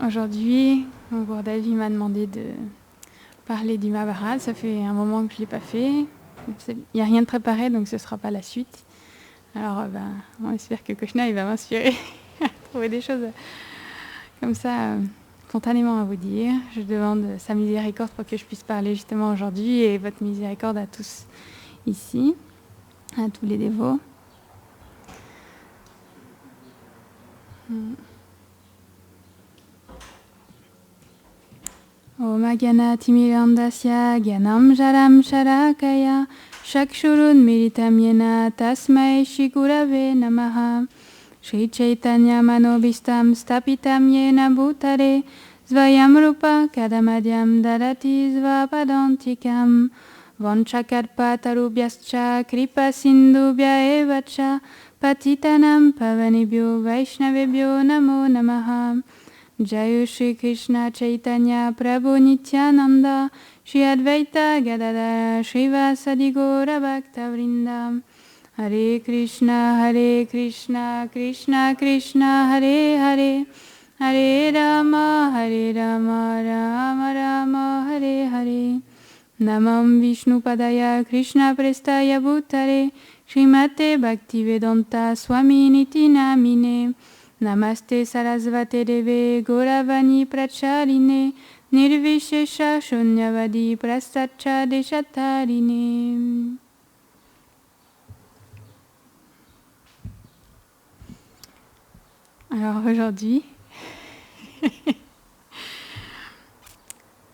Aujourd'hui, mon Gurdev m'a demandé de parler du Mahabharata. Ça fait un moment que je ne l'ai pas fait. Il n'y a rien de préparé, donc ce ne sera pas la suite. Alors, on espère que Krishna il va m'inspirer à trouver des choses comme ça spontanément à vous dire. Je demande sa miséricorde pour que je puisse parler justement aujourd'hui et votre miséricorde à tous ici, à tous les dévots. Om Agana Timirandasya Gyanam Jaram Sharakaya Shakshurun Militam Yena Tasmai Shigurave Namaha Shri Chaitanya Manobhistam Stapitam Yena Bhutare Svayam Rupa Kadamadyam Dadati Svapadantikam Vanchakarpatarubhyascha Kripa Sindhubhya Evacha Patitanam Pavanibhyo Vaishnavebhyo Namo Namaha Jai Shri Krishna Chaitanya Prabhu Nityananda Shri Advaita Gadadara Srivasadi Gaura Bhakta Vrinda Hare Krishna Krishna Krishna Hare Hare Hare Rama Rama Rama Hare Hare Namam Vishnu Padaya Krishna Prestaya Bhutare Srimate Bhaktivedanta Swami Niti Namine Namaste Sarasvate Deve Gauravani Prachaline Nirvishesha Shunyavadi Prastacha Deshatarine. Alors aujourd'hui,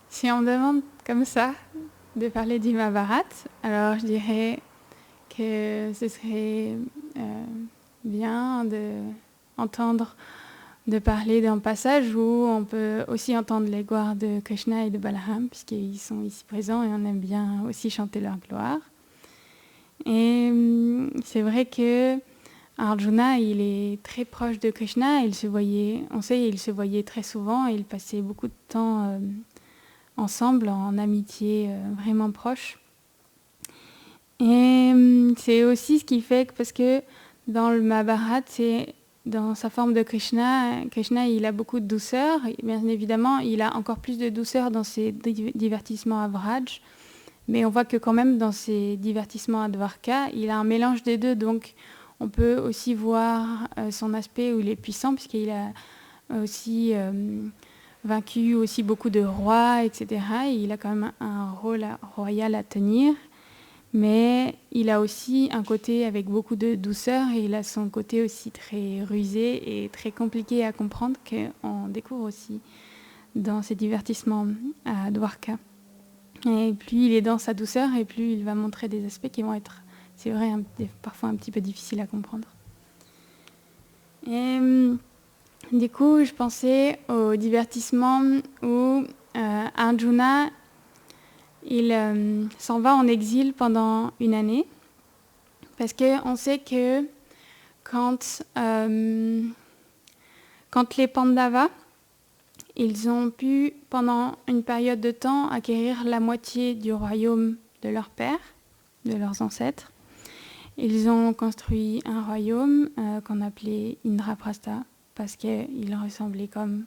si on me demande comme ça de parler du Mahabharata, alors je dirais que ce serait bien de parler d'un passage où on peut aussi entendre les gloires de Krishna et de Balaram, puisqu'ils sont ici présents et on aime bien aussi chanter leur gloire. Et c'est vrai que Arjuna, il est très proche de Krishna, il se voyait très souvent, et ils passaient beaucoup de temps ensemble, en amitié vraiment proche. Et c'est aussi ce qui fait que, parce que dans le Mahabharata, c'est dans sa forme de Krishna, il a beaucoup de douceur. Bien évidemment, il a encore plus de douceur dans ses divertissements à Vraj, mais on voit que quand même dans ses divertissements à Dwarka, il a un mélange des deux. Donc, on peut aussi voir son aspect où il est puissant, puisqu'il a aussi vaincu aussi beaucoup de rois, etc. Et il a quand même un rôle royal à tenir. Mais il a aussi un côté avec beaucoup de douceur et il a son côté aussi très rusé et très compliqué à comprendre qu'on découvre aussi dans ses divertissements à Dwarka. Et plus il est dans sa douceur et plus il va montrer des aspects qui vont être, c'est vrai, parfois un petit peu difficiles à comprendre. Et du coup, je pensais au divertissement où Arjuna il s'en va en exil pendant une année, parce qu'on sait que quand les Pandavas, ils ont pu, pendant une période de temps, acquérir la moitié du royaume de leur père, de leurs ancêtres. Ils ont construit un royaume qu'on appelait Indraprastha, parce qu'il ressemblait comme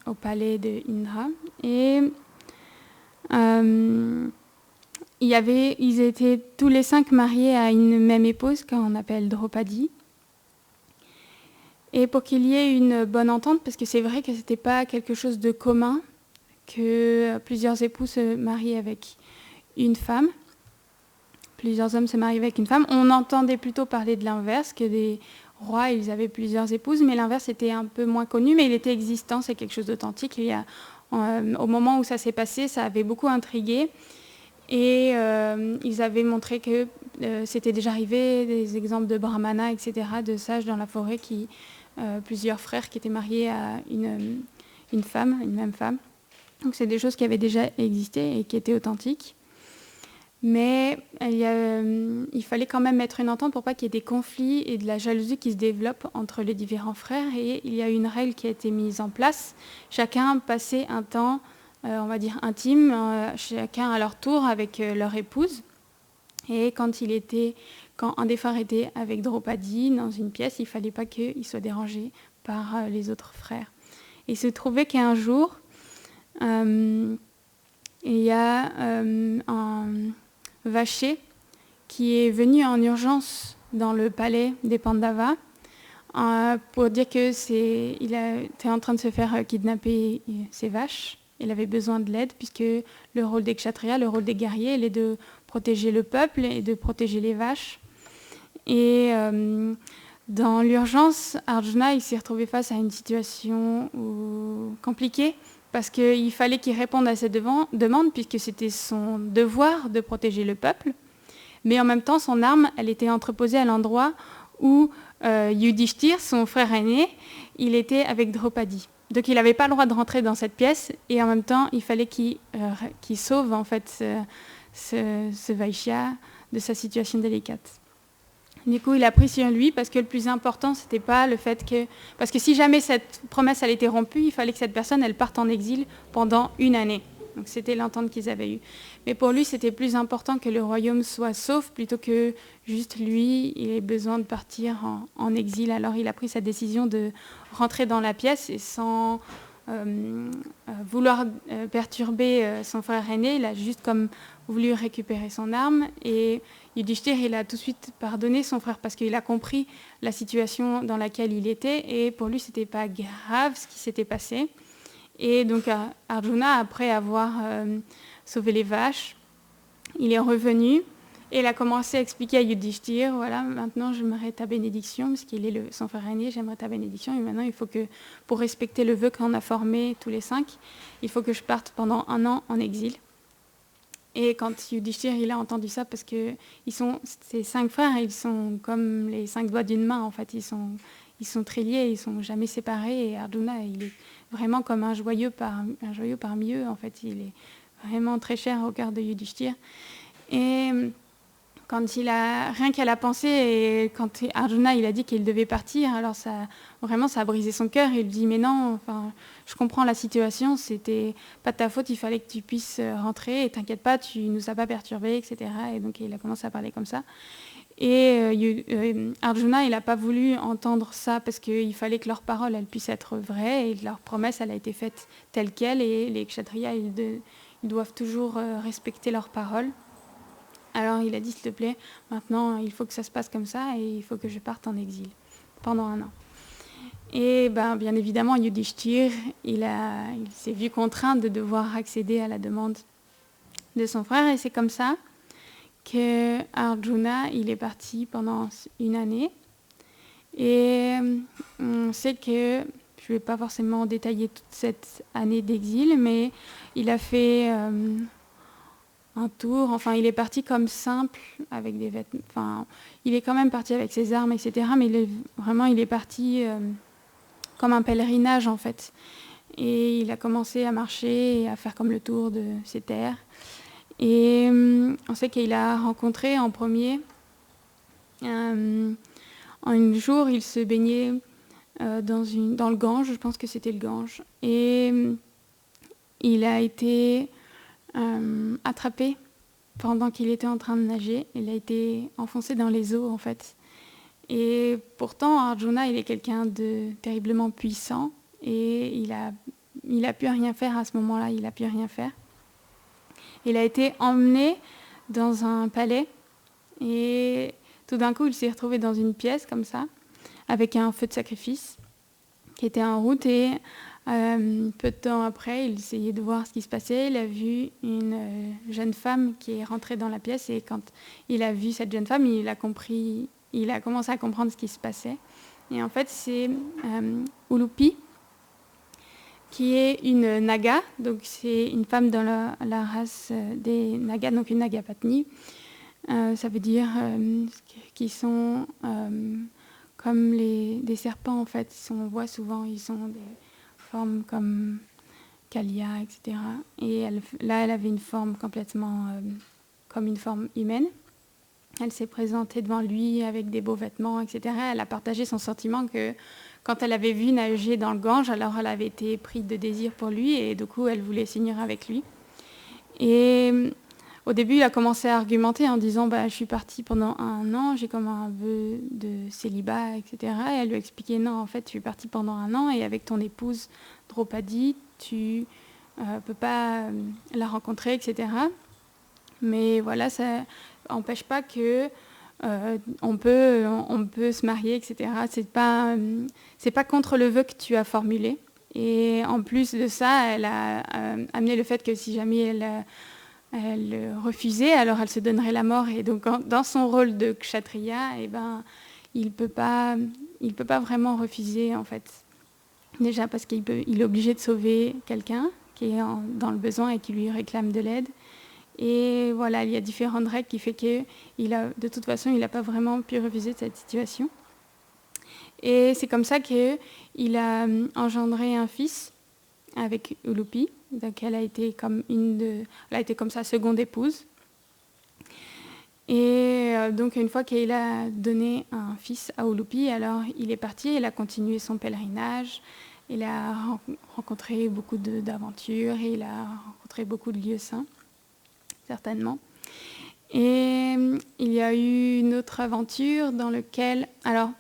au palais de Indra. Et ils étaient tous les 5 mariés à une même épouse qu'on appelle Draupadi. Et pour qu'il y ait une bonne entente, parce que c'est vrai que ce n'était pas quelque chose de commun, que plusieurs époux se marient avec une femme, plusieurs hommes se marient avec une femme, on entendait plutôt parler de l'inverse, que des rois, ils avaient plusieurs épouses, mais l'inverse était un peu moins connu, mais il était existant, c'est quelque chose d'authentique. Au moment où ça s'est passé, ça avait beaucoup intrigué. Et ils avaient montré que c'était déjà arrivé, des exemples de brahmanas, etc., de sages dans la forêt, plusieurs frères qui étaient mariés à une même femme. Donc c'est des choses qui avaient déjà existé et qui étaient authentiques. Mais il fallait quand même mettre une entente pour pas qu'il y ait des conflits et de la jalousie qui se développent entre les différents frères. Et il y a une règle qui a été mise en place. Chacun passait un temps on va dire intime, chacun à leur tour avec leur épouse. Et quand un des frères était avec Draupadi dans une pièce, il ne fallait pas qu'il soit dérangé par les autres frères. Et il se trouvait qu'un jour, il y a un vacher qui est venu en urgence dans le palais des Pandavas pour dire qu'il était en train de se faire kidnapper ses vaches. Il avait besoin de l'aide puisque le rôle des kshatriyas, le rôle des guerriers, il est de protéger le peuple et de protéger les vaches. Et dans l'urgence, Arjuna il s'est retrouvé face à une situation compliquée parce qu'il fallait qu'il réponde à cette demande puisque c'était son devoir de protéger le peuple. Mais en même temps, son arme, elle était entreposée à l'endroit où Yudhishthir, son frère aîné, il était avec Draupadi. Donc il n'avait pas le droit de rentrer dans cette pièce et en même temps, il fallait qu'il sauve en fait ce Vaishya de sa situation délicate. Du coup, il a pris sur lui parce que le plus important, c'était pas le fait que... Parce que si jamais cette promesse elle était rompue, il fallait que cette personne elle parte en exil pendant 1 année. Donc c'était l'entente qu'ils avaient eue. Mais pour lui, c'était plus important que le royaume soit sauf plutôt que juste lui, il ait besoin de partir en exil. Alors il a pris sa décision de rentrer dans la pièce et sans vouloir perturber son frère aîné, il a juste comme voulu récupérer son arme. Et Yudhishthir, il a tout de suite pardonné son frère parce qu'il a compris la situation dans laquelle il était. Et pour lui, c'était pas grave ce qui s'était passé. Et donc Arjuna, après avoir sauvé les vaches, il est revenu et il a commencé à expliquer à Yudhishthir, voilà, maintenant j'aimerais ta bénédiction, parce qu'il est son frère aîné, j'aimerais ta bénédiction, et maintenant il faut que, pour respecter le vœu qu'on a formé tous les 5, il faut que je parte pendant 1 an en exil. Et quand Yudhishthir il a entendu ça, parce que ces 5 frères, ils sont comme les 5 doigts d'une main, en fait, ils sont très liés, ils ne sont jamais séparés, et Arjuna, il est vraiment comme un joyau parmi eux, en fait, il est vraiment très cher au cœur de Yudhishthir. Et quand rien qu'à la pensée, et quand Arjuna il a dit qu'il devait partir, alors ça a brisé son cœur. Il dit mais non, enfin, je comprends la situation, c'était pas de ta faute, il fallait que tu puisses rentrer, et t'inquiète pas, tu nous as pas perturbés, etc. Et donc il a commencé à parler comme ça. Et Arjuna, il n'a pas voulu entendre ça parce qu'il fallait que leur parole elle puisse être vraie et que leur promesse elle a été faite telle qu'elle, et les kshatriyas ils doivent toujours respecter leur parole. Alors il a dit, s'il te plaît, maintenant il faut que ça se passe comme ça et il faut que je parte en exil pendant 1 an. Et bien évidemment, Yudhishthir, il s'est vu contraint de devoir accéder à la demande de son frère, et c'est comme ça que Arjuna, il est parti pendant 1 année. Et on sait que, je ne vais pas forcément détailler toute cette année d'exil, mais il a fait un tour, enfin il est parti comme simple, avec des vêtements, enfin il est quand même parti avec ses armes, etc. Mais il est parti comme un pèlerinage en fait. Et il a commencé à marcher et à faire comme le tour de ces terres. Et on sait qu'il a rencontré en premier, un jour il se baignait dans le Gange, je pense que c'était le Gange. Et il a été attrapé pendant qu'il était en train de nager. Il a été enfoncé dans les eaux en fait. Et pourtant Arjuna il est quelqu'un de terriblement puissant et il a pu rien faire à ce moment-là, il a pu rien faire. Il a été emmené dans un palais et tout d'un coup il s'est retrouvé dans une pièce comme ça avec un feu de sacrifice qui était en route, et peu de temps après, il essayait de voir ce qui se passait. Il a vu une jeune femme qui est rentrée dans la pièce, et quand il a vu cette jeune femme, il a commencé à comprendre ce qui se passait. Et en fait, c'est Ulupi, qui est une Naga, donc c'est une femme dans la race des Nagas, donc une Nagapatni. Ça veut dire qu'ils sont comme des serpents en fait. On voit souvent, ils ont des formes comme Kalia, etc. Et elle avait une forme complètement comme une forme humaine. Elle s'est présentée devant lui avec des beaux vêtements, etc. Elle a partagé son sentiment que quand elle avait vu nager dans le Gange, alors elle avait été prise de désir pour lui, et du coup elle voulait s'unir avec lui. Et au début, il a commencé à argumenter en disant je suis parti pendant 1 an, j'ai comme un vœu de célibat, etc. Et elle lui a expliqué non, en fait, tu es parti pendant 1 an et avec ton épouse Draupadi, tu peux pas la rencontrer, etc. Mais voilà, ça n'empêche pas que on peut se marier, etc. C'est pas contre le vœu que tu as formulé. Et en plus de ça, elle a amené le fait que si jamais elle refusait, alors elle se donnerait la mort. Et donc, dans son rôle de kshatriya, il peut pas vraiment refuser, en fait. Déjà parce qu'il est obligé de sauver quelqu'un qui est dans le besoin et qui lui réclame de l'aide. Et voilà, il y a différentes règles qui fait que de toute façon, il n'a pas vraiment pu refuser cette situation. Et c'est comme ça qu'il a engendré un fils avec Ulupi. Donc elle a été comme sa seconde épouse. Et donc une fois qu'il a donné un fils à Ulupi, alors il est parti, il a continué son pèlerinage, il a rencontré beaucoup d'aventures, il a rencontré beaucoup de lieux saints, certainement. Et il y a eu une autre aventure dans laquelle, alors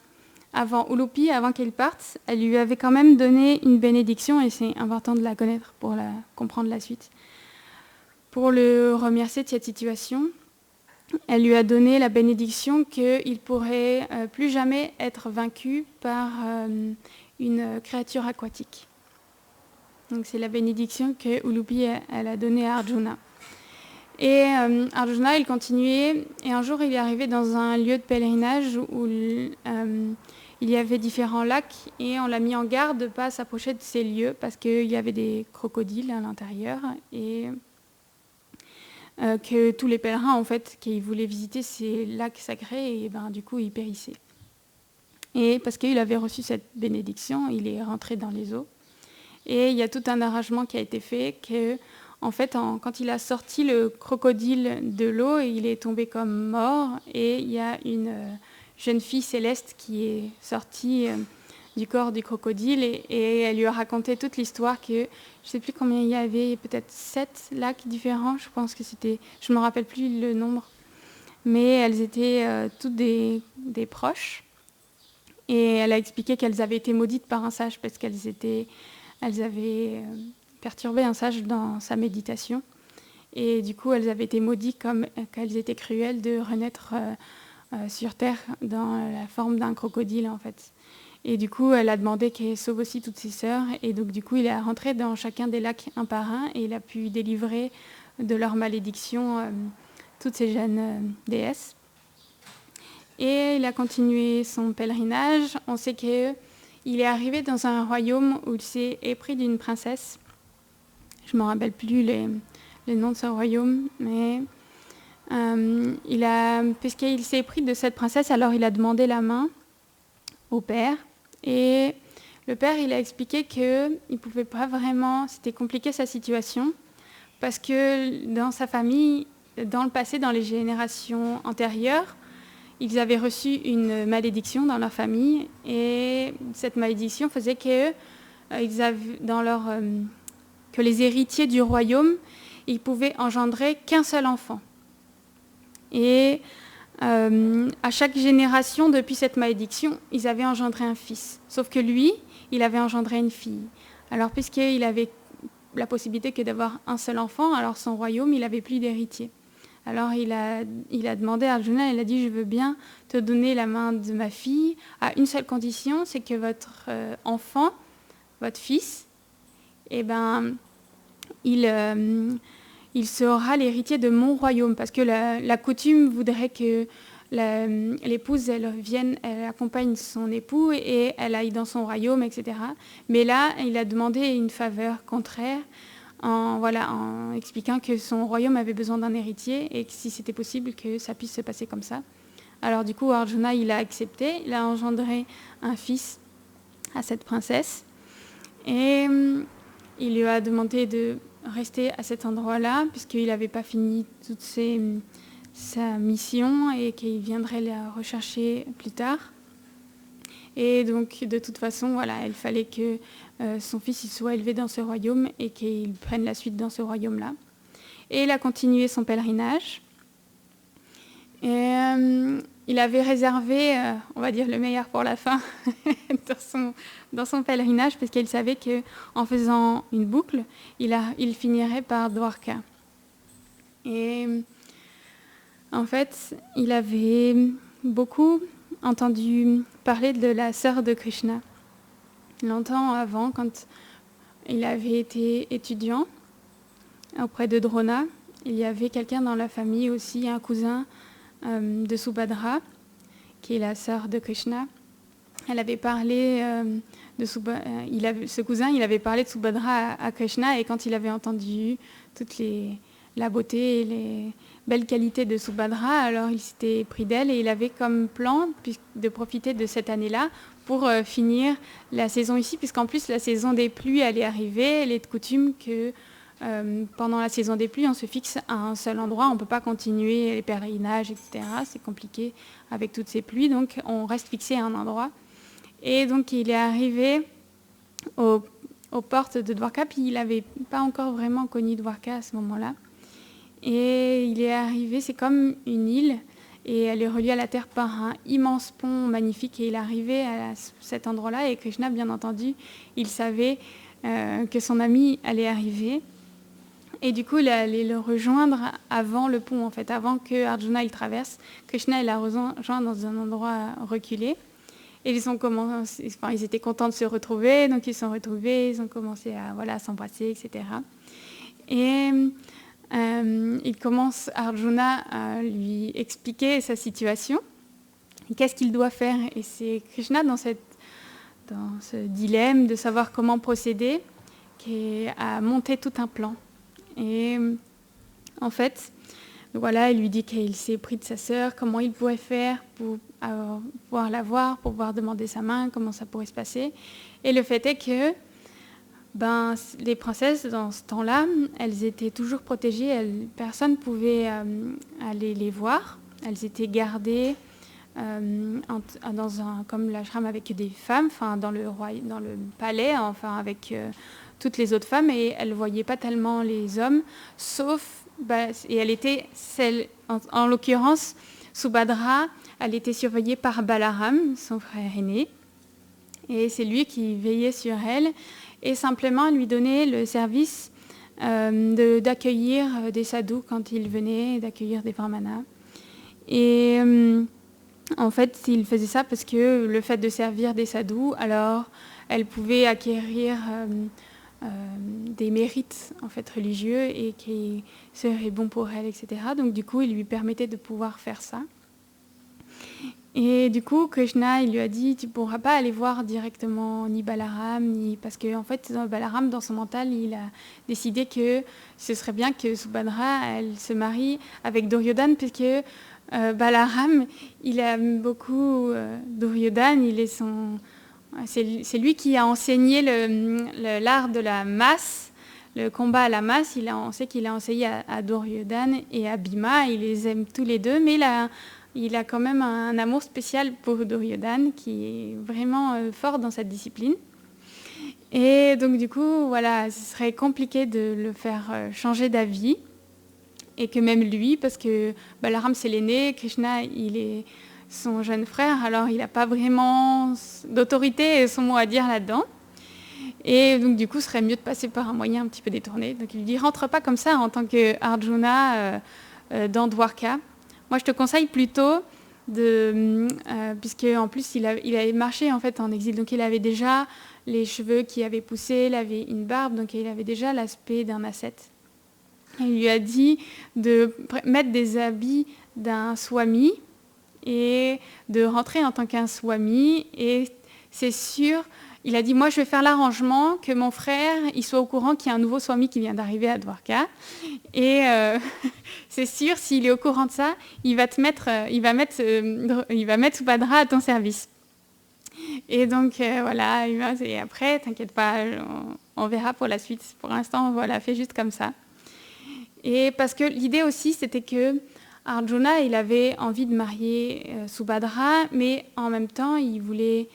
avant Ulupi, avant qu'elle parte, elle lui avait quand même donné une bénédiction, et c'est important de la connaître pour comprendre la suite. Pour le remercier de cette situation, elle lui a donné la bénédiction qu'il ne pourrait plus jamais être vaincu par une créature aquatique. Donc c'est la bénédiction que Ulupi elle a donnée à Arjuna. Et Arjuna, il continuait, et un jour il est arrivé dans un lieu de pèlerinage où il y avait différents lacs, et on l'a mis en garde de ne pas s'approcher de ces lieux parce qu'il y avait des crocodiles à l'intérieur, et que tous les pèlerins, en fait, qui voulaient visiter ces lacs sacrés, et du coup, ils périssaient. Et parce qu'il avait reçu cette bénédiction, il est rentré dans les eaux. Et il y a tout un arrangement qui a été fait que, en fait, quand il a sorti le crocodile de l'eau, il est tombé comme mort, et il y a une jeune fille céleste qui est sortie du corps du crocodile, et elle lui a raconté toute l'histoire que, je ne sais plus combien il y avait, peut-être 7 lacs différents, je pense que c'était, je ne me rappelle plus le nombre, mais elles étaient toutes des proches, et elle a expliqué qu'elles avaient été maudites par un sage parce qu'elles avaient perturbé un sage dans sa méditation, et du coup elles avaient été maudites comme qu'elles étaient cruelles de renaître sur Terre dans la forme d'un crocodile, en fait. Et du coup, elle a demandé qu'elle sauve aussi toutes ses sœurs. Et donc, du coup, il est rentré dans chacun des lacs un par un, et il a pu délivrer de leur malédiction toutes ces jeunes déesses. Et il a continué son pèlerinage. On sait qu'il est arrivé dans un royaume où il s'est épris d'une princesse. Je ne me rappelle plus le nom de ce royaume, mais puisqu'il s'est épris de cette princesse, alors il a demandé la main au père. Et le père, il a expliqué qu'il ne pouvait pas vraiment, c'était compliqué sa situation, parce que dans sa famille, dans le passé, dans les générations antérieures, ils avaient reçu une malédiction dans leur famille, et cette malédiction faisait que les héritiers du royaume, ils pouvaient engendrer qu'un seul enfant. Et à chaque génération, depuis cette malédiction, ils avaient engendré un fils. Sauf que lui, il avait engendré une fille. Alors, puisqu'il avait la possibilité que d'avoir un seul enfant, alors son royaume, il n'avait plus d'héritier. Alors, il a demandé à Arjuna, il a dit, je veux bien te donner la main de ma fille, à une seule condition, c'est que votre enfant, votre fils, il sera l'héritier de mon royaume, parce que la coutume voudrait que l'épouse, elle accompagne son époux et elle aille dans son royaume, etc. Mais là, il a demandé une faveur contraire en expliquant que son royaume avait besoin d'un héritier et que si c'était possible que ça puisse se passer comme ça. Alors du coup, Arjuna, il a accepté, il a engendré un fils à cette princesse, et il lui a demandé de rester à cet endroit-là, puisqu'il n'avait pas fini toute sa mission et qu'il viendrait la rechercher plus tard. Et donc, de toute façon, voilà, il fallait que son fils il soit élevé dans ce royaume et qu'il prenne la suite dans ce royaume-là. et il a continué son pèlerinage. Et il avait réservé, on va dire, le meilleur pour la fin dans son pèlerinage, parce qu'il savait qu'en faisant une boucle, il finirait par Dwarka. Et en fait, il avait beaucoup entendu parler de la sœur de Krishna. Longtemps avant, quand il avait été étudiant auprès de Drona, il y avait quelqu'un dans la famille aussi, un cousin de Subhadra, qui est la sœur de Krishna. Elle avait parlé ce cousin, il avait parlé de Subhadra à Krishna, et quand il avait entendu la beauté et les belles qualités de Subhadra, alors il s'était pris d'elle et il avait comme plan de profiter de cette année-là pour finir la saison ici, puisqu'en plus la saison des pluies allait arriver. Il est de coutume que pendant la saison des pluies, on se fixe à un seul endroit, on ne peut pas continuer les pèlerinages, etc. C'est compliqué avec toutes ces pluies, donc on reste fixé à un endroit. Et donc il est arrivé aux portes de Dwarka, puis il n'avait pas encore vraiment connu Dwarka à ce moment-là. Et il est arrivé, c'est comme une île, et elle est reliée à la terre par un immense pont magnifique, et il est arrivé à cet endroit-là, et Krishna, bien entendu, il savait que son ami allait arriver. Et du coup, il allait le rejoindre avant le pont, en fait, avant que Arjuna il traverse. Krishna, il l'a rejoint dans un endroit reculé. Et ils étaient contents de se retrouver, donc ils se sont retrouvés, ils ont commencé à s'embrasser, etc. Et il commence, Arjuna, à lui expliquer sa situation, qu'est-ce qu'il doit faire. Et c'est Krishna, dans ce dilemme de savoir comment procéder, qui a monté tout un plan. Et en fait, voilà, il lui dit qu'il s'est pris de sa sœur, comment il pourrait faire pour pouvoir la voir, pour pouvoir demander sa main, comment ça pourrait se passer. Et le fait est que les princesses, dans ce temps-là, elles étaient toujours protégées, personne ne pouvait aller les voir. Elles étaient gardées comme l'ashram avec des femmes, dans le palais, avec toutes les autres femmes, et elles ne voyaient pas tellement les hommes, sauf, et elle était celle, en l'occurrence, Subhadra, elle était surveillée par Balaram, son frère aîné, et c'est lui qui veillait sur elle, et simplement lui donnait le service d'accueillir des sadhus quand ils venaient, d'accueillir des brahmanas. Et en fait, il faisait ça parce que le fait de servir des sadhus, alors elle pouvait acquérir des mérites en fait religieux et qui seraient bons pour elle, etc. Donc du coup, il lui permettait de pouvoir faire ça. Et du coup, Krishna, il lui a dit, tu ne pourras pas aller voir directement ni Balaram, parce que en fait, Balaram, dans son mental, il a décidé que ce serait bien que Subhadra, elle se marie avec Duryodhana, puisque Balaram, il aime beaucoup Duryodhana, c'est lui qui a enseigné l'art de la masse, le combat à la masse. On sait qu'il a enseigné à Duryodhana et à Bhima, il les aime tous les deux, mais il a quand même un amour spécial pour Duryodhana, qui est vraiment fort dans cette discipline. Et donc du coup, voilà, ce serait compliqué de le faire changer d'avis, et que même lui, parce que Balaram c'est l'aîné, Krishna il est son jeune frère, alors il n'a pas vraiment d'autorité et son mot à dire là-dedans. Et donc du coup, ce serait mieux de passer par un moyen un petit peu détourné. Donc il lui dit, rentre pas comme ça en tant que Arjuna dans Dwarka. Moi, je te conseille plutôt puisque en plus il avait marché en fait en exil, donc il avait déjà les cheveux qui avaient poussé, il avait une barbe, donc il avait déjà l'aspect d'un ascète. Il lui a dit de mettre des habits d'un swami et de rentrer en tant qu'un swami. Et c'est sûr, il a dit, moi je vais faire l'arrangement que mon frère il soit au courant qu'il y a un nouveau swami qui vient d'arriver à Dwarka. Et c'est sûr, s'il est au courant de ça, il va mettre Subhadra à ton service. Et donc voilà, et après, t'inquiète pas, on verra pour la suite. Pour l'instant, voilà, fais juste comme ça. Et parce que l'idée aussi, c'était que Arjuna, il avait envie de marier Subhadra, mais en même temps, il voulait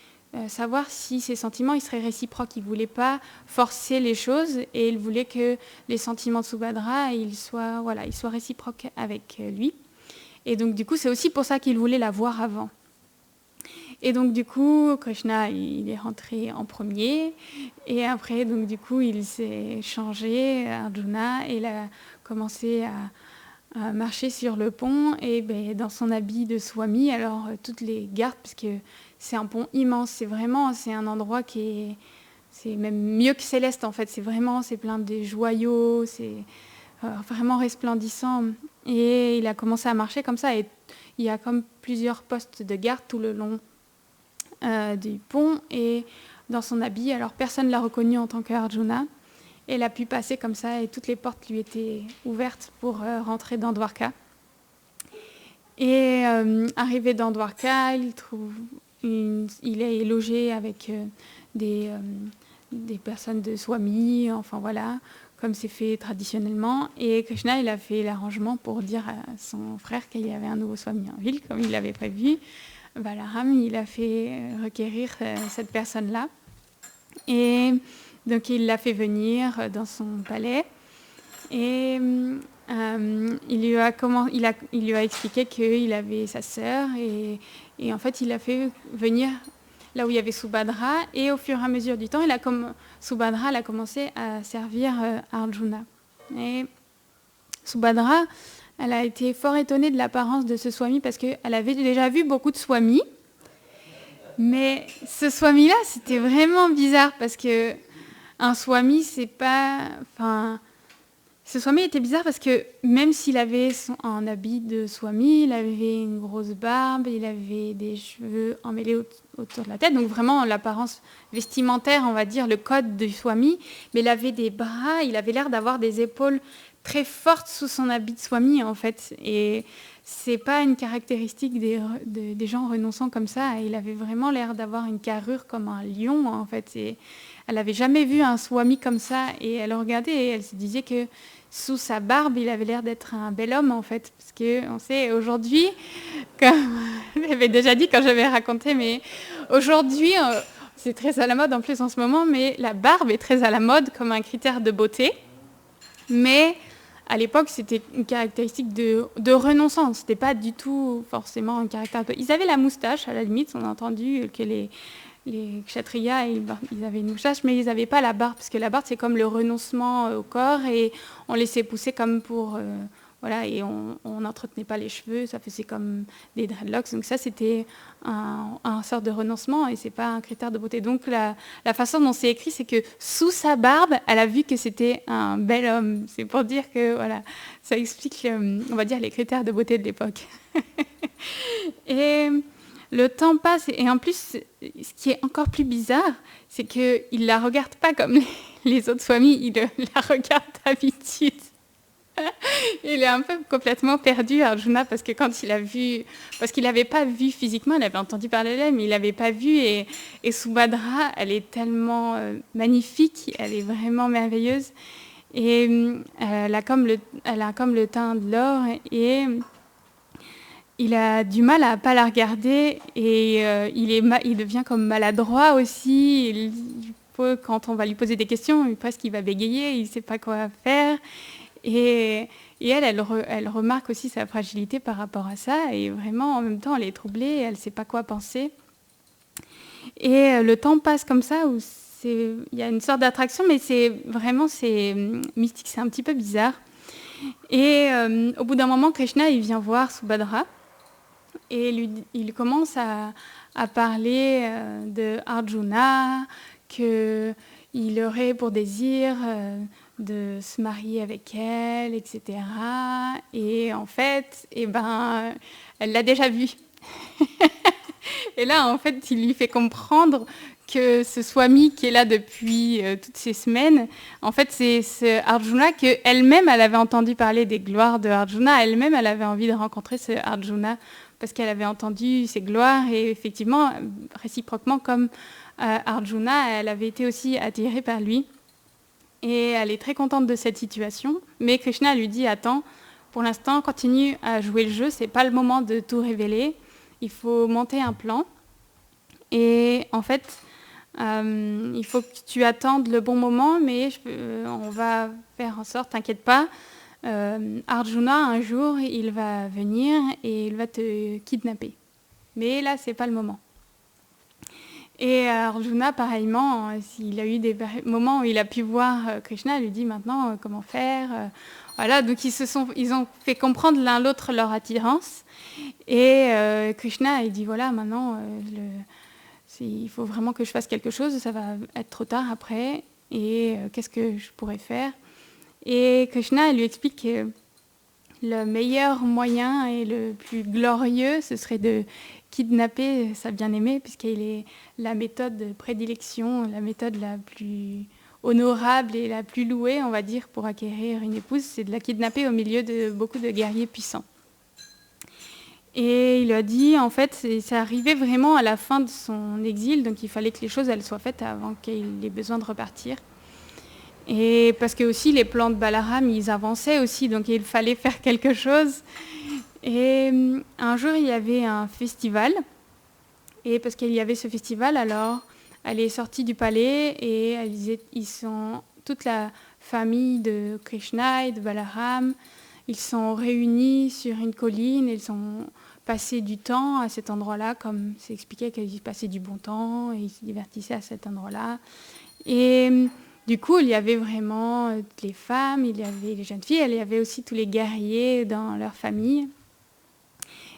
savoir si ses sentiments ils seraient réciproques. Il ne voulait pas forcer les choses et il voulait que les sentiments de Subhadra ils soient réciproques avec lui. Et donc du coup, c'est aussi pour ça qu'il voulait la voir avant. Et donc du coup, Krishna, il est rentré en premier. Et après, donc du coup, il s'est changé, Arjuna, et il a commencé à marcher sur le pont. Et dans son habit de Swami, alors toutes les gardes, parce que c'est un pont immense, c'est un endroit c'est même mieux que céleste en fait. C'est plein de joyaux, c'est vraiment resplendissant. Et il a commencé à marcher comme ça. Et il y a comme plusieurs postes de garde tout le long du pont et dans son habit. Alors personne ne l'a reconnu en tant qu'Arjuna. Et il a pu passer comme ça et toutes les portes lui étaient ouvertes pour rentrer dans Dwarka. Et arrivé dans Dwarka, il est logé avec des personnes de Swami, enfin voilà, comme c'est fait traditionnellement. Et Krishna, il a fait l'arrangement pour dire à son frère qu'il y avait un nouveau Swami en ville, comme il l'avait prévu. Balaram, il a fait requérir cette personne-là. Et donc, il l'a fait venir dans son palais. Et il lui a expliqué qu'il avait sa sœur. Et en fait, il l'a fait venir là où il y avait Subhadra. Et au fur et à mesure du temps, Subhadra a commencé à servir Arjuna. Et Subhadra, elle a été fort étonnée de l'apparence de ce Swami parce qu'elle avait déjà vu beaucoup de Swamis. Mais ce Swami-là, c'était vraiment bizarre parce que un Swami, c'est pas... Enfin, ce Swami était bizarre parce que même s'il avait un habit de Swami, il avait une grosse barbe, il avait des cheveux emmêlés autour de la tête, donc vraiment l'apparence vestimentaire, on va dire, le code du Swami, mais il avait des bras, il avait l'air d'avoir des épaules très fortes sous son habit de Swami, en fait. Et c'est pas une caractéristique des gens renonçants comme ça. Il avait vraiment l'air d'avoir une carrure comme un lion, en fait. Et elle n'avait jamais vu un Swami comme ça. Et elle regardait et elle se disait que sous sa barbe, il avait l'air d'être un bel homme, en fait. Parce qu'on sait, aujourd'hui, comme j'avais déjà dit quand j'avais raconté, mais aujourd'hui, c'est très à la mode en plus en ce moment, mais la barbe est très à la mode comme un critère de beauté. Mais à l'époque, c'était une caractéristique de renonçance. C'était pas du tout forcément un caractère. Ils avaient la moustache, à la limite, on a entendu que les kshatriyas, ils avaient une moustache, mais ils n'avaient pas la barbe, parce que la barbe, c'est comme le renoncement au corps, et on laissait pousser comme pour... voilà, et on n'entretenait pas les cheveux, ça faisait comme des dreadlocks. Donc ça, c'était un sort de renoncement, et c'est pas un critère de beauté. Donc la façon dont c'est écrit, c'est que sous sa barbe, elle a vu que c'était un bel homme. C'est pour dire que, voilà, ça explique, on va dire, les critères de beauté de l'époque. Et le temps passe, et en plus, ce qui est encore plus bizarre, c'est qu'il ne la regarde pas comme les autres familles, il la regarde d'habitude. Il est un peu complètement perdu, Arjuna, parce que quand il a vu, parce qu'il n'avait pas vu physiquement, il avait entendu parler d'elle, mais il n'avait pas vu. Et Subhadra, elle est tellement magnifique, elle est vraiment merveilleuse. Et elle a comme le teint de l'or, et il a du mal à ne pas la regarder, et il devient comme maladroit aussi. Quand on va lui poser des questions, presque il va bégayer, il ne sait pas quoi faire. Et elle remarque aussi sa fragilité par rapport à ça, et vraiment, en même temps, elle est troublée, elle ne sait pas quoi penser. Et le temps passe comme ça, où il y a une sorte d'attraction, mais c'est mystique, c'est un petit peu bizarre. Et au bout d'un moment, Krishna, il vient voir Subhadra, et il commence à parler de Arjuna, qu'il aurait pour désir... de se marier avec elle, etc. Et en fait, elle l'a déjà vu. Et là, en fait, il lui fait comprendre que ce Swami qui est là depuis toutes ces semaines, en fait, c'est ce Arjuna qu'elle-même, elle avait entendu parler des gloires de Arjuna. Elle-même, elle avait envie de rencontrer ce Arjuna parce qu'elle avait entendu ses gloires. Et effectivement, réciproquement, comme Arjuna, elle avait été aussi attirée par lui. Et elle est très contente de cette situation. Mais Krishna lui dit, attends, pour l'instant, continue à jouer le jeu. Ce n'est pas le moment de tout révéler. Il faut monter un plan. Et en fait, il faut que tu attendes le bon moment, mais on va faire en sorte, t'inquiète pas, Arjuna, un jour, il va venir et il va te kidnapper. Mais là, c'est pas le moment. Et Arjuna, pareillement, il a eu des moments où il a pu voir Krishna, il lui dit maintenant comment faire. Voilà, donc ils ont fait comprendre l'un l'autre leur attirance. Et Krishna, il dit voilà, maintenant, il faut vraiment que je fasse quelque chose, ça va être trop tard après. Et qu'est-ce que je pourrais faire? Et Krishna, il lui explique que le meilleur moyen et le plus glorieux, ce serait de kidnapper sa bien-aimée, puisqu'elle est la méthode de prédilection, la méthode la plus honorable et la plus louée, on va dire, pour acquérir une épouse, c'est de la kidnapper au milieu de beaucoup de guerriers puissants. Et il a dit, en fait, c'est arrivé vraiment à la fin de son exil, donc il fallait que les choses elles soient faites avant qu'il ait besoin de repartir. Et parce que aussi les plans de Balaram, ils avançaient aussi, donc il fallait faire quelque chose. Et un jour, il y avait un festival. Et parce qu'il y avait ce festival, alors elle est sortie du palais et toute la famille de Krishna et de Balaram, ils sont réunis sur une colline, ils ont passé du temps à cet endroit-là, comme c'est expliqué qu'ils passaient du bon temps et ils se divertissaient à cet endroit-là. Et du coup, il y avait vraiment les femmes, il y avait les jeunes filles, il y avait aussi tous les guerriers dans leur famille.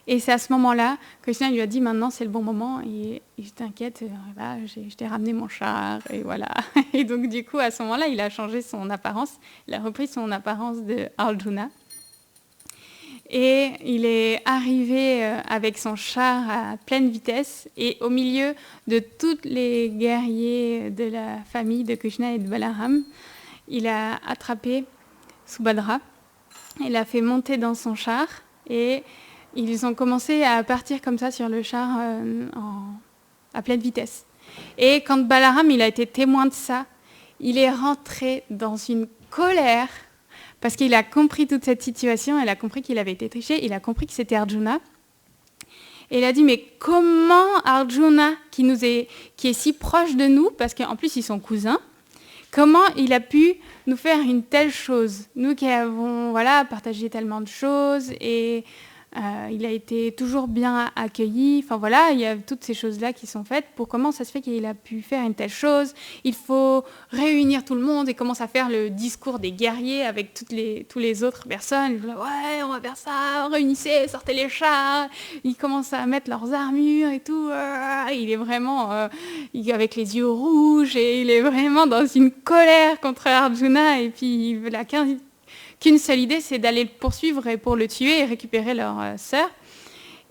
Et c'est à ce moment-là que Krishna lui a dit maintenant c'est le bon moment et je t'inquiète, je t'ai ramené mon char et voilà. Et donc du coup à ce moment-là il a changé son apparence, il a repris son apparence de Arjuna et il est arrivé avec son char à pleine vitesse et au milieu de tous les guerriers de la famille de Krishna et de Balaram, il a attrapé Subhadra, il l'a fait monter dans son char et ils ont commencé à partir comme ça sur le char à pleine vitesse. Et quand Balaram il a été témoin de ça, il est rentré dans une colère parce qu'il a compris toute cette situation, il a compris qu'il avait été triché, il a compris que c'était Arjuna. Et il a dit, mais comment Arjuna, qui est si proche de nous, parce qu'en plus ils sont cousins, comment il a pu nous faire une telle chose? Nous qui avons partagé tellement de choses et il a été toujours bien accueilli. Enfin voilà, il y a toutes ces choses-là qui sont faites. Pour comment ça se fait qu'il a pu faire une telle chose? Il faut réunir tout le monde et commence à faire le discours des guerriers avec toutes les autres personnes. Il dit, ouais, on va faire ça, réunissez, sortez les chars. Ils commencent à mettre leurs armures et tout. Il est vraiment avec les yeux rouges et il est vraiment dans une colère contre Arjuna. Et puis il a qu'une seule idée, c'est d'aller le poursuivre et pour le tuer et récupérer leur sœur.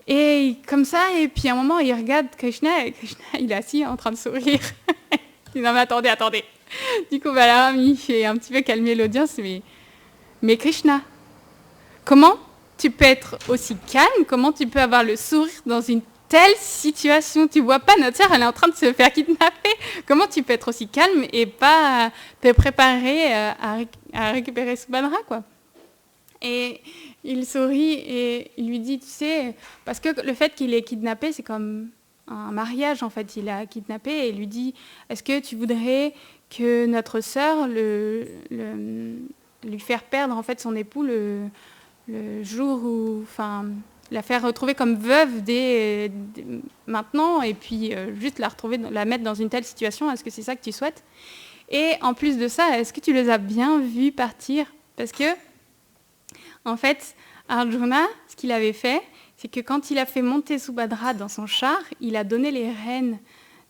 Et comme ça, et puis à un moment, il regarde Krishna, et Krishna, il est assis en train de sourire. Il dit, non mais attendez. Du coup, Balaram, il fait un petit peu calmer l'audience, mais Krishna, comment tu peux être aussi calme? Comment tu peux avoir le sourire dans une telle situation? Tu vois pas, notre sœur, elle est en train de se faire kidnapper. Comment tu peux être aussi calme et pas te préparer à récupérer Subhadra, quoi? Et il sourit et il lui dit, tu sais, parce que le fait qu'il ait kidnappé, c'est comme un mariage, en fait. Il a kidnappé et il lui dit, est-ce que tu voudrais que notre sœur lui faire perdre, en fait, son époux le jour où... la faire retrouver comme veuve dès maintenant et puis juste la mettre dans une telle situation, est-ce que c'est ça que tu souhaites? Et en plus de ça, est-ce que tu les as bien vus partir? Parce que, en fait, Arjuna, ce qu'il avait fait, c'est que quand il a fait monter Subhadra dans son char, il a donné les rênes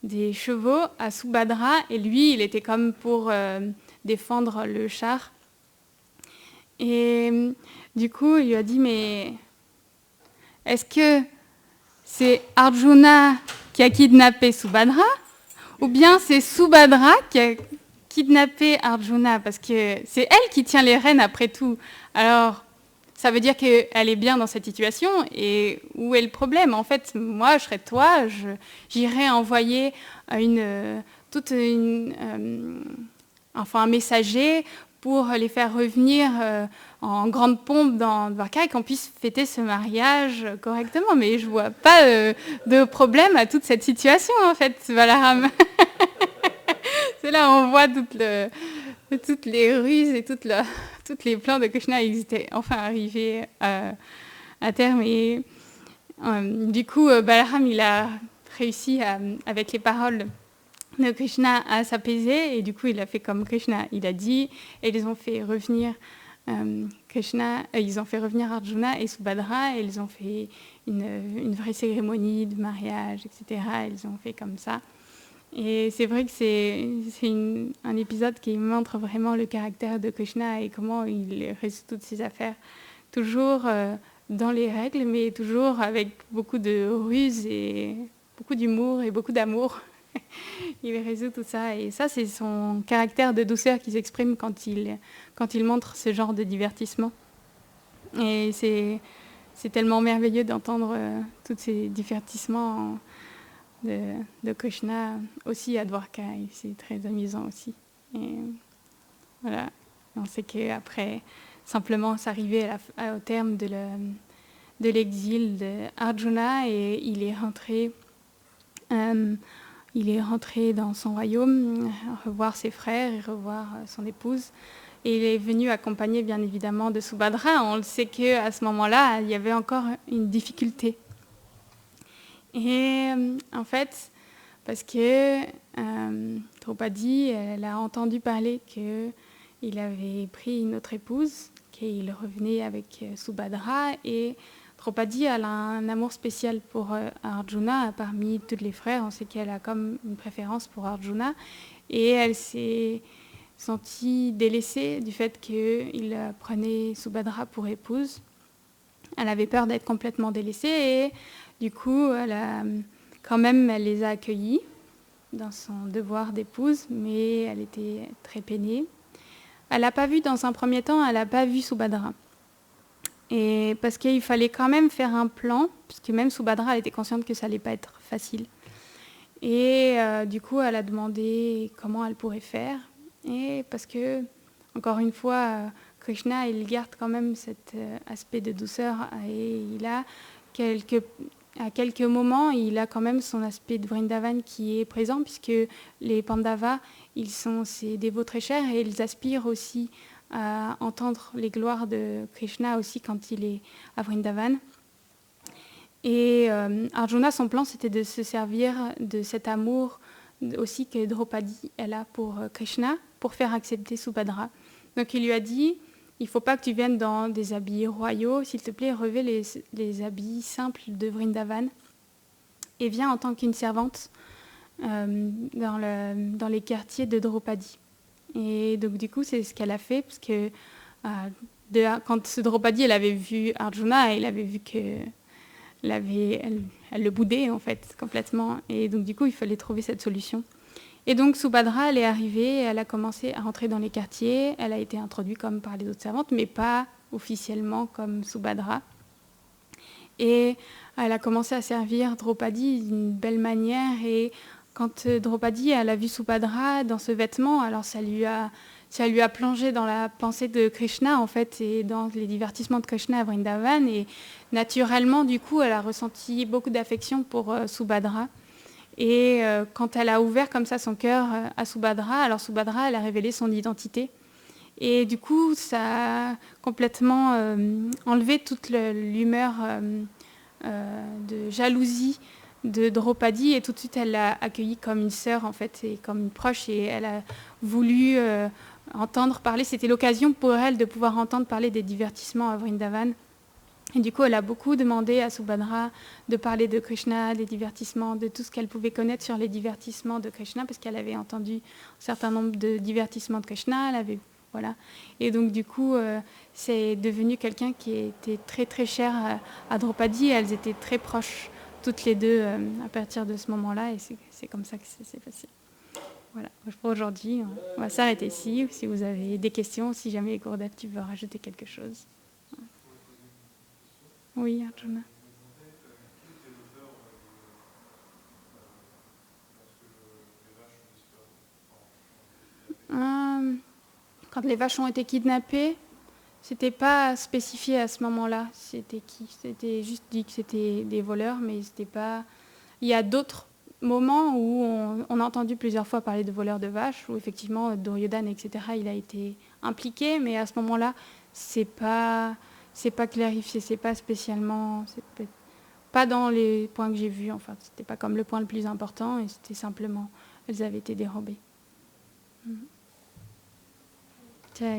des chevaux à Subhadra et lui, il était comme pour défendre le char. Et du coup, il lui a dit, mais... est-ce que c'est Arjuna qui a kidnappé Subhadra ou bien c'est Subhadra qui a kidnappé Arjuna? Parce que c'est elle qui tient les rênes après tout. Alors, ça veut dire qu'elle est bien dans cette situation. Et où est le problème? En fait, moi, je serais toi, j'irais envoyer un messager pour les faire revenir en grande pompe dans Dwarka et qu'on puisse fêter ce mariage correctement. Mais je vois pas de problème à toute cette situation, en fait, Balaram. C'est là où on voit toutes les ruses et tous les plans de Krishna. Ils étaient enfin arrivés à terme. Et du coup, Balaram, il a réussi avec les paroles de Krishna à s'apaiser, et du coup il a fait comme Krishna il a dit, et ils ont fait revenir ils ont fait revenir Arjuna et Subhadra, et ils ont fait une vraie cérémonie de mariage, etc. Ils ont fait comme ça, et c'est vrai que c'est un épisode qui montre vraiment le caractère de Krishna et comment il résout toutes ses affaires, toujours dans les règles, mais toujours avec beaucoup de ruse et beaucoup d'humour et beaucoup d'amour. Il résout tout ça, et ça c'est son caractère de douceur qui s'exprime quand il montre ce genre de divertissement. Et c'est tellement merveilleux d'entendre tous ces divertissements de Krishna aussi à Dwarka, et c'est très amusant aussi. Et voilà, on sait qu'après simplement s'arriver au terme de l'exil de Arjuna, et il est rentré dans son royaume, revoir ses frères et revoir son épouse. Et il est venu accompagné, bien évidemment, de Subhadra. On le sait qu'à ce moment-là, il y avait encore une difficulté. Et en fait, parce que Draupadi, elle a entendu parler qu'il avait pris une autre épouse, qu'il revenait avec Subhadra, et Draupadi a un amour spécial pour Arjuna. Parmi tous les frères, on sait qu'elle a comme une préférence pour Arjuna, et elle s'est sentie délaissée du fait qu'il prenait Subhadra pour épouse. Elle avait peur d'être complètement délaissée, et du coup, elle les a accueillis dans son devoir d'épouse, mais elle était très peinée. Elle n'a pas vu, dans un premier temps, elle n'a pas vu Subhadra. Et parce qu'il fallait quand même faire un plan, puisque même Subhadra, elle était consciente que ça n'allait pas être facile. Et du coup, elle a demandé comment elle pourrait faire. Et parce que, encore une fois, Krishna, il garde quand même cet aspect de douceur. Et il a à quelques moments, il a quand même son aspect de Vrindavan qui est présent, puisque les Pandavas, c'est des dévots très chers, et ils aspirent aussi à entendre les gloires de Krishna aussi quand il est à Vrindavan. Et Arjuna, son plan, c'était de se servir de cet amour aussi que Draupadi elle a pour Krishna, pour faire accepter Subhadra. Donc il lui a dit, il ne faut pas que tu viennes dans des habits royaux, s'il te plaît, revêt les habits simples de Vrindavan, et viens en tant qu'une servante dans les quartiers de Draupadi. Et donc du coup, c'est ce qu'elle a fait, parce que quand Draupadi elle avait vu Arjuna, elle avait vu que elle le boudait en fait complètement, et donc du coup il fallait trouver cette solution. Et donc Subhadra, elle est arrivée, elle a commencé à rentrer dans les quartiers, elle a été introduite comme par les autres servantes, mais pas officiellement comme Subhadra. Et elle a commencé à servir Draupadi d'une belle manière, et quand Draupadi elle a vu Subhadra dans ce vêtement, alors ça lui a plongé dans la pensée de Krishna en fait, et dans les divertissements de Krishna à Vrindavan, et naturellement du coup elle a ressenti beaucoup d'affection pour Subhadra. Et quand elle a ouvert comme ça son cœur à Subhadra, alors Subhadra elle a révélé son identité, et du coup ça a complètement enlevé toute l'humeur de jalousie de Draupadi, et tout de suite elle l'a accueillie comme une sœur en fait, et comme une proche, et elle a voulu entendre parler, c'était l'occasion pour elle de pouvoir entendre parler des divertissements à Vrindavan. Et du coup, elle a beaucoup demandé à Subhadra de parler de Krishna, des divertissements, de tout ce qu'elle pouvait connaître sur les divertissements de Krishna, parce qu'elle avait entendu un certain nombre de divertissements de Krishna. Voilà. Et donc, du coup, c'est devenu quelqu'un qui était très, très cher à Draupadi. Elles étaient très proches, toutes les deux, à partir de ce moment-là. Et c'est comme ça que c'est passé. Voilà. Pour aujourd'hui, on va s'arrêter ici. Si vous avez des questions, si jamais Gurdev, tu veux rajouter quelque chose. Oui, Arjuna. quand les vaches ont été kidnappées, c'était pas spécifié à ce moment-là. C'était qui? C'était juste dit que c'était des voleurs, mais c'était pas. Il y a d'autres moments où on a entendu plusieurs fois parler de voleurs de vaches, où effectivement Duryodhana, etc. Il a été impliqué, mais à ce moment-là, c'est pas clarifié, c'est pas spécialement, pas dans les points que j'ai vus. Enfin, c'était pas comme le point le plus important, et c'était simplement, elles avaient été dérobées.ใช่